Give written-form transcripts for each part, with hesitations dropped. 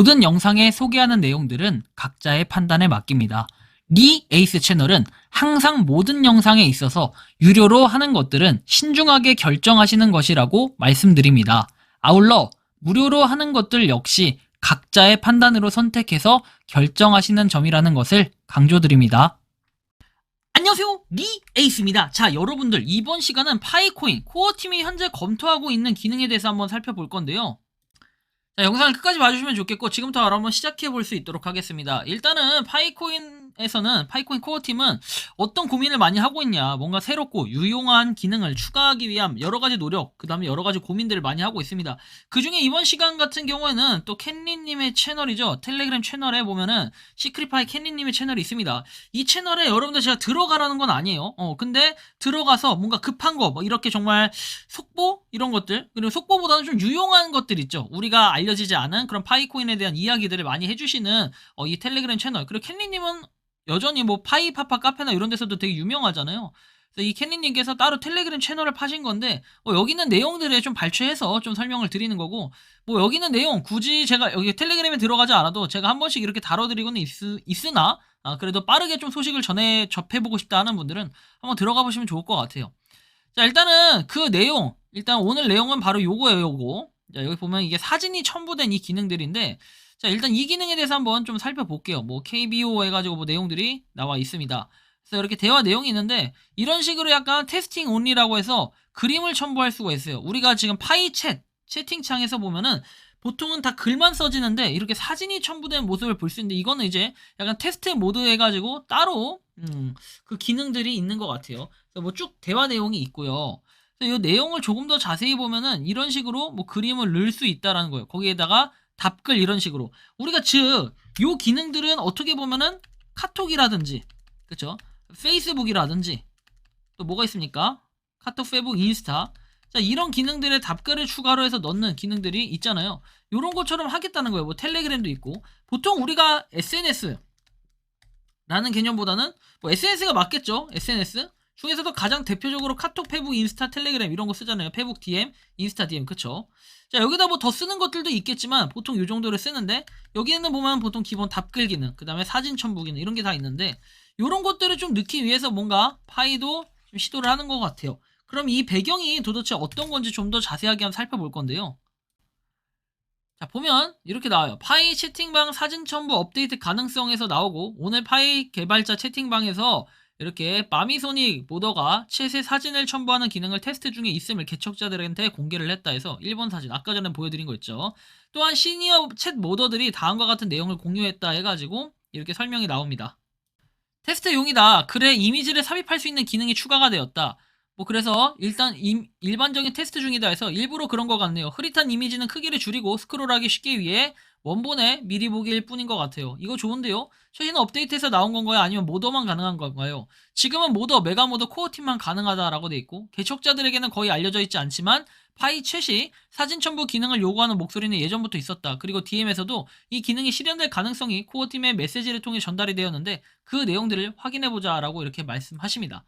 모든 영상에 소개하는 내용들은 각자의 판단에 맡깁니다. 리 에이스 채널은 항상 모든 영상에 있어서 유료로 하는 것들은 신중하게 결정하시는 것이라고 말씀드립니다. 아울러 무료로 하는 것들 역시 각자의 판단으로 선택해서 결정하시는 점이라는 것을 강조드립니다. 안녕하세요, 리 에이스입니다. 자, 여러분들, 이번 시간은 파이코인 코어팀이 현재 검토하고 있는 기능에 대해서 한번 살펴볼 건데요. 자, 영상을 끝까지 봐주시면 좋겠고, 지금부터 바로 한번 시작해 볼 수 있도록 하겠습니다. 일단은 파이코인 코어팀은 어떤 고민을 많이 하고 있냐, 뭔가 새롭고 유용한 기능을 추가하기 위한 여러가지 노력, 그 다음에 여러가지 고민들을 많이 하고 있습니다. 그 중에 이번 시간 같은 경우에는 또 캔리님의 채널이죠. 텔레그램 채널에 보면은 시크릿파이 캔리님의 채널이 있습니다. 이 채널에 여러분들 제가 들어가라는 건 아니에요. 근데 들어가서 뭔가 급한 거, 뭐 이렇게 정말 속보? 이런 것들, 그리고 속보보다는 좀 유용한 것들 있죠. 우리가 알려지지 않은 그런 파이코인에 대한 이야기들을 많이 해주시는 이 텔레그램 채널. 그리고 캔리님은 여전히 뭐 파이파파 카페나 이런 데서도 되게 유명하잖아요. 그래서 이 캔리님께서 따로 텔레그램 채널을 파신 건데, 여기 있는 내용들에 좀 발췌해서 좀 설명을 드리는 거고, 뭐 여기 있는 내용 굳이 제가 여기 텔레그램에 들어가지 않아도 제가 한 번씩 이렇게 다뤄드리고는 있으나, 그래도 빠르게 좀 소식을 접해보고 싶다 하는 분들은 한번 들어가 보시면 좋을 것 같아요. 자, 일단은 그 내용, 일단 오늘 내용은 바로 요거예요, 요거. 자, 여기 보면 이게 사진이 첨부된 이 기능들인데, 자, 일단 이 기능에 대해서 한번 좀 살펴볼게요. 뭐 KBO 해가지고 뭐 내용들이 나와 있습니다. 그래서 이렇게 대화 내용이 있는데, 이런 식으로 약간 테스팅 온리라고 해서 그림을 첨부할 수가 있어요. 우리가 지금 채팅창에서 보면은 보통은 다 글만 써지는데 이렇게 사진이 첨부된 모습을 볼 수 있는데, 이거는 이제 약간 테스트 모드 해가지고 따로 그 기능들이 있는 것 같아요. 그래서 뭐 쭉 대화 내용이 있고요. 이 내용을 조금 더 자세히 보면은 이런 식으로 뭐 그림을 넣을 수 있다라는 거예요. 거기에다가 답글 이런 식으로. 우리가 요 기능들은 어떻게 보면은 카톡이라든지, 그쵸? 페이스북이라든지, 또 뭐가 있습니까? 카톡, 페이북, 인스타. 자, 이런 기능들의 답글을 추가로 해서 넣는 기능들이 있잖아요. 요런 것처럼 하겠다는 거예요. 뭐 텔레그램도 있고. 보통 우리가 SNS 라는 개념보다는 뭐 SNS가 맞겠죠? SNS 중에서도 가장 대표적으로 카톡, 페북, 인스타, 텔레그램 이런 거 쓰잖아요. 페북 DM, 인스타 DM, 그쵸? 자, 여기다 뭐 더 쓰는 것들도 있겠지만 보통 요 정도를 쓰는데, 여기에는 보면 보통 기본 답글 기능, 그 다음에 사진 첨부 기능 이런 게 다 있는데, 요런 것들을 좀 넣기 위해서 뭔가 파이도 좀 시도를 하는 것 같아요. 그럼 이 배경이 도대체 어떤 건지 좀 더 자세하게 한번 살펴볼 건데요. 자, 보면 이렇게 나와요. 파이 채팅방 사진 첨부 업데이트 가능성에서 나오고, 오늘 파이 개발자 채팅방에서 이렇게 마미소닉 모더가 최새 사진을 첨부하는 기능을 테스트 중에 있음을 개척자들한테 공개를 했다 해서 1번 사진, 아까 전에 보여드린 거 있죠. 또한 시니어 챗 모더들이 다음과 같은 내용을 공유했다 해가지고 이렇게 설명이 나옵니다. 테스트용이다. 글에 이미지를 삽입할 수 있는 기능이 추가가 되었다. 뭐 그래서 일단 일반적인 테스트 중이다 해서 일부러 그런 것 같네요. 흐릿한 이미지는 크기를 줄이고 스크롤하기 쉽게 위해 원본에 미리 보기일 뿐인 것 같아요. 이거 좋은데요? 최신 업데이트에서 나온 건가요? 아니면 모더만 가능한 건가요? 지금은 모더, 메가모더, 코어팀만 가능하다라고 돼 있고, 개척자들에게는 거의 알려져 있지 않지만 파이 챗이 사진 첨부 기능을 요구하는 목소리는 예전부터 있었다. 그리고 DM에서도 이 기능이 실현될 가능성이 코어팀의 메시지를 통해 전달이 되었는데 그 내용들을 확인해보자 라고 이렇게 말씀하십니다.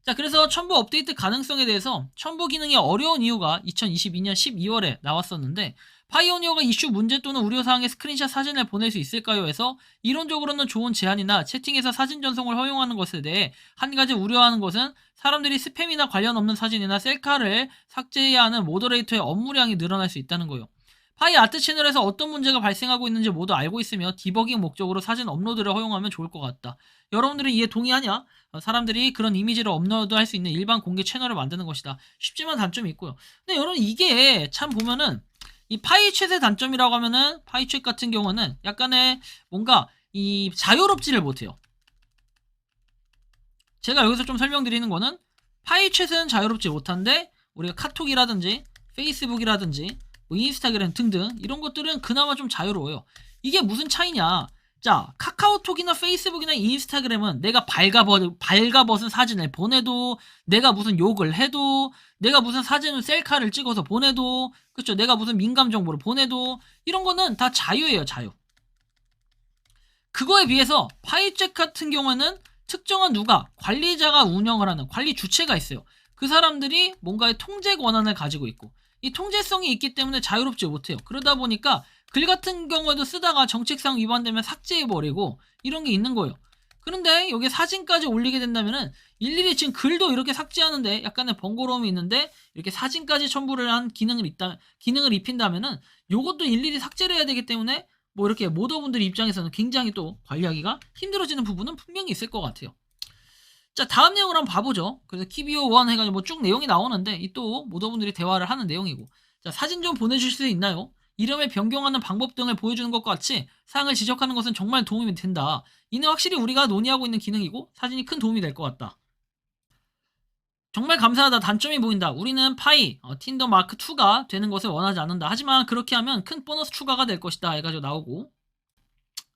자, 그래서 첨부 업데이트 가능성에 대해서 첨부 기능이 어려운 이유가 2022년 12월에 나왔었는데, 파이오니어가 이슈 문제 또는 우려사항의 스크린샷 사진을 보낼 수 있을까요? 해서 이론적으로는 좋은 제안이나 채팅에서 사진 전송을 허용하는 것에 대해 한 가지 우려하는 것은 사람들이 스팸이나 관련 없는 사진이나 셀카를 삭제해야 하는 모더레이터의 업무량이 늘어날 수 있다는 거예요. 파이 아트 채널에서 어떤 문제가 발생하고 있는지 모두 알고 있으며 디버깅 목적으로 사진 업로드를 허용하면 좋을 것 같다. 여러분들은 이에 동의하냐? 사람들이 그런 이미지를 업로드할 수 있는 일반 공개 채널을 만드는 것이다. 쉽지만 단점이 있고요. 근데 여러분, 이게 참 보면은 이 파이챗의 단점이라고 하면은, 파이챗 같은 경우는 약간의 뭔가 이 자유롭지를 못해요. 제가 여기서 좀 설명드리는 거는, 파이챗은 자유롭지 못한데 우리가 카톡이라든지 페이스북이라든지 뭐 인스타그램 등등 이런 것들은 그나마 좀 자유로워요. 이게 무슨 차이냐? 자, 카카오톡이나 페이스북이나 인스타그램은 내가 발가벗은 사진을 보내도, 내가 무슨 욕을 해도, 내가 무슨 사진을 셀카를 찍어서 보내도, 그쵸? 내가 무슨 민감 정보를 보내도, 이런 거는 다 자유예요, 자유. 그거에 비해서 파이챗 같은 경우에는 특정한 관리자가 운영을 하는 관리 주체가 있어요. 그 사람들이 뭔가의 통제 권한을 가지고 있고, 이 통제성이 있기 때문에 자유롭지 못해요. 그러다 보니까 글 같은 경우에도 쓰다가 정책상 위반되면 삭제해버리고 이런 게 있는 거예요. 그런데 여기 사진까지 올리게 된다면은 일일이 지금 글도 이렇게 삭제하는데 약간의 번거로움이 있는데 이렇게 사진까지 첨부를 한 기능을 입힌다면은 요것도 일일이 삭제를 해야 되기 때문에 뭐 이렇게 모더분들 입장에서는 굉장히 또 관리하기가 힘들어지는 부분은 분명히 있을 것 같아요. 자, 다음 내용을 한번 봐보죠. 그래서 키비오 1 해가지고 뭐 쭉 내용이 나오는데 이 또 모더분들이 대화를 하는 내용이고, 자, 사진 좀 보내주실 수 있나요? 이름을 변경하는 방법 등을 보여주는 것과 같이 사항을 지적하는 것은 정말 도움이 된다. 이는 확실히 우리가 논의하고 있는 기능이고 사진이 큰 도움이 될 것 같다. 정말 감사하다. 단점이 보인다. 우리는 파이, 틴더 마크 2가 되는 것을 원하지 않는다. 하지만 그렇게 하면 큰 보너스 추가가 될 것이다. 해가지고 나오고,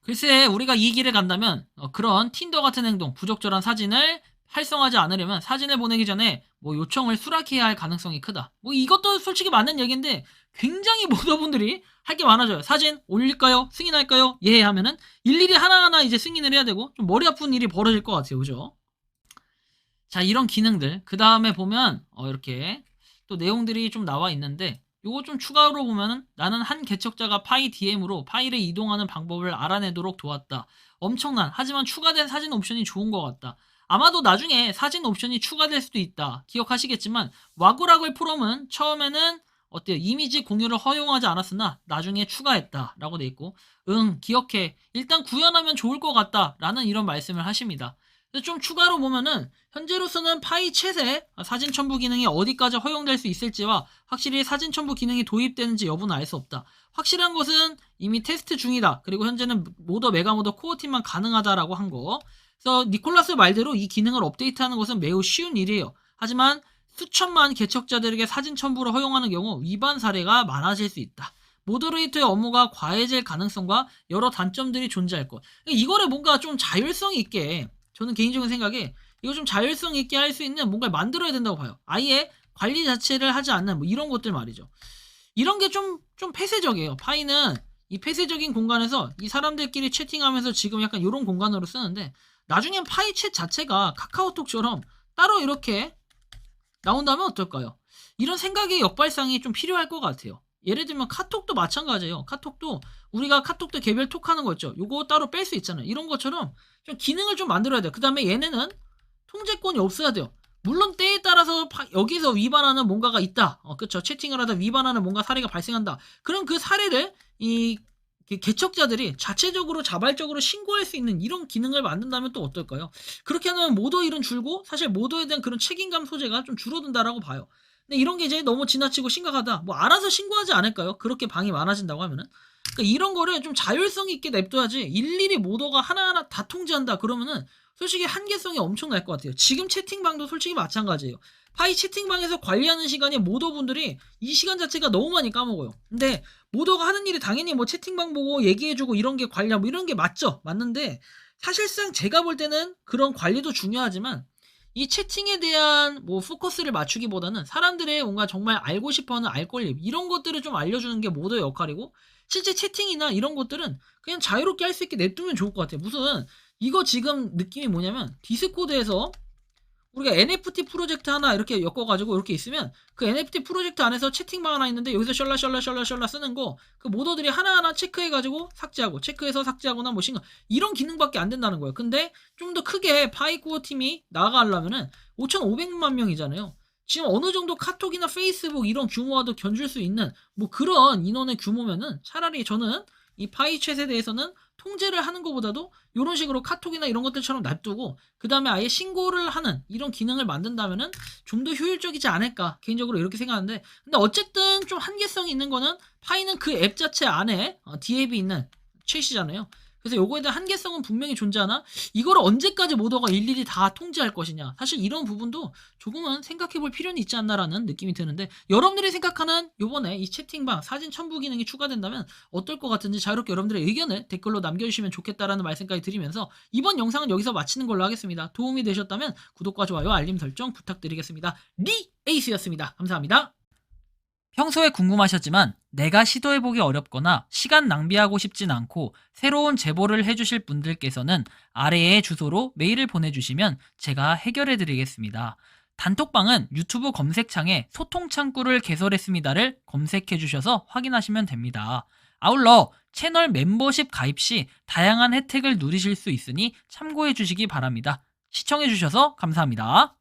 글쎄 우리가 이 길을 간다면 그런 틴더 같은 행동, 부적절한 사진을 활성화하지 않으려면 사진을 보내기 전에 뭐 요청을 수락해야 할 가능성이 크다. 뭐 이것도 솔직히 맞는 얘기인데 굉장히 모더분들이 할 게 많아져요. 사진 올릴까요? 승인할까요? 예 하면은 일일이 하나하나 이제 승인을 해야 되고 좀 머리 아픈 일이 벌어질 것 같아요. 그죠? 자, 이런 기능들 그 다음에 보면 이렇게 또 내용들이 좀 나와 있는데, 요거 좀 추가로 보면은 나는 한 개척자가 파이 DM으로 파일을 이동하는 방법을 알아내도록 도왔다. 엄청난, 하지만 추가된 사진 옵션이 좋은 것 같다. 아마도 나중에 사진 옵션이 추가될 수도 있다. 기억하시겠지만 와구라글 프롬은 처음에는 어때요? 이미지 공유를 허용하지 않았으나 나중에 추가했다 라고 돼 있고, 응 기억해, 일단 구현하면 좋을 것 같다 라는 이런 말씀을 하십니다. 좀 추가로 보면은 현재로서는 파이 챗에 사진 첨부 기능이 어디까지 허용될 수 있을지와 확실히 사진 첨부 기능이 도입되는지 여부는 알 수 없다. 확실한 것은 이미 테스트 중이다. 그리고 현재는 모더 메가모더 코어팀만 가능하다라고 한 거. 그래서 니콜라스 말대로 이 기능을 업데이트하는 것은 매우 쉬운 일이에요. 하지만 수천만 개척자들에게 사진 첨부를 허용하는 경우 위반 사례가 많아질 수 있다. 모더레이터의 업무가 과해질 가능성과 여러 단점들이 존재할 것. 이거를 뭔가 좀 자율성 있게, 저는 개인적인 생각에 이거 좀 자율성 있게 할 수 있는 뭔가를 만들어야 된다고 봐요. 아예 관리 자체를 하지 않는 뭐 이런 것들 말이죠. 이런 게 좀 폐쇄적이에요. 파이는 이 폐쇄적인 공간에서 이 사람들끼리 채팅하면서 지금 약간 이런 공간으로 쓰는데, 나중엔 파이 챗 자체가 카카오톡처럼 따로 이렇게 나온다면 어떨까요? 이런 생각의 역발상이 좀 필요할 것 같아요. 예를 들면 카톡도 마찬가지예요. 카톡도 우리가 카톡도 개별 톡 하는 거 있죠. 요거 따로 뺄 수 있잖아요. 이런 것처럼 좀 기능을 좀 만들어야 돼요. 그 다음에 얘네는 통제권이 없어야 돼요. 물론 때에 따라서 여기서 위반하는 뭔가가 있다. 그쵸. 채팅을 하다 위반하는 뭔가 사례가 발생한다. 그럼 그 사례를 이 개척자들이 자체적으로 자발적으로 신고할 수 있는 이런 기능을 만든다면 또 어떨까요? 그렇게 하면 모더 일은 줄고 사실 모더에 대한 그런 책임감 소재가 좀 줄어든다라고 봐요. 근데 이런 게 이제 너무 지나치고 심각하다. 뭐 알아서 신고하지 않을까요? 그렇게 방이 많아진다고 하면은. 그러니까 이런 거를 좀 자율성 있게 냅둬야지 일일이 모더가 하나하나 다 통제한다 그러면은 솔직히 한계성이 엄청날 것 같아요. 지금 채팅방도 솔직히 마찬가지예요. 파이 채팅방에서 관리하는 시간이 모더분들이 이 시간 자체가 너무 많이 까먹어요. 근데 모더가 하는 일이 당연히 뭐 채팅방 보고 얘기해주고 이런 게 관리하고 뭐 이런 게 맞죠. 맞는데 사실상 제가 볼 때는 그런 관리도 중요하지만 이 채팅에 대한 뭐 포커스를 맞추기보다는 사람들의 뭔가 정말 알고 싶어하는 알 권리 이런 것들을 좀 알려주는 게 모더의 역할이고, 실제 채팅이나 이런 것들은 그냥 자유롭게 할 수 있게 냅두면 좋을 것 같아요. 무슨 이거 지금 느낌이 뭐냐면 디스코드에서 우리가 NFT 프로젝트 하나 이렇게 엮어가지고 이렇게 있으면 그 NFT 프로젝트 안에서 채팅방 하나 있는데 여기서 셜라 쓰는 거 그 모더들이 하나하나 체크해가지고 삭제하고 체크해서 삭제하거나 뭐 신경 이런 기능밖에 안 된다는 거예요. 근데 좀 더 크게 파이코어 팀이 나아가려면은 5,500만 명이잖아요. 지금 어느 정도 카톡이나 페이스북 이런 규모와도 견줄 수 있는 뭐 그런 인원의 규모면은 차라리 저는 이 파이챗에 대해서는 통제를 하는 것보다도 이런 식으로 카톡이나 이런 것들처럼 놔두고 그 다음에 아예 신고를 하는 이런 기능을 만든다면은 좀 더 효율적이지 않을까 개인적으로 이렇게 생각하는데, 근데 어쨌든 좀 한계성이 있는 거는 파이는 그 앱 자체 안에 D앱이 있는 챗이잖아요. 그래서 요거에 대한 한계성은 분명히 존재하나 이걸 언제까지 모더가 일일이 다 통제할 것이냐, 사실 이런 부분도 조금은 생각해볼 필요는 있지 않나라는 느낌이 드는데, 여러분들이 생각하는 요번에 이 채팅방 사진 첨부 기능이 추가된다면 어떨 것 같은지 자유롭게 여러분들의 의견을 댓글로 남겨주시면 좋겠다라는 말씀까지 드리면서 이번 영상은 여기서 마치는 걸로 하겠습니다. 도움이 되셨다면 구독과 좋아요 알림 설정 부탁드리겠습니다. 에이스였습니다. 감사합니다. 평소에 궁금하셨지만 내가 시도해보기 어렵거나 시간 낭비하고 싶진 않고 새로운 제보를 해주실 분들께서는 아래의 주소로 메일을 보내주시면 제가 해결해드리겠습니다. 단톡방은 유튜브 검색창에 소통창구를 개설했습니다를 검색해주셔서 확인하시면 됩니다. 아울러 채널 멤버십 가입 시 다양한 혜택을 누리실 수 있으니 참고해 주시기 바랍니다. 시청해 주셔서 감사합니다.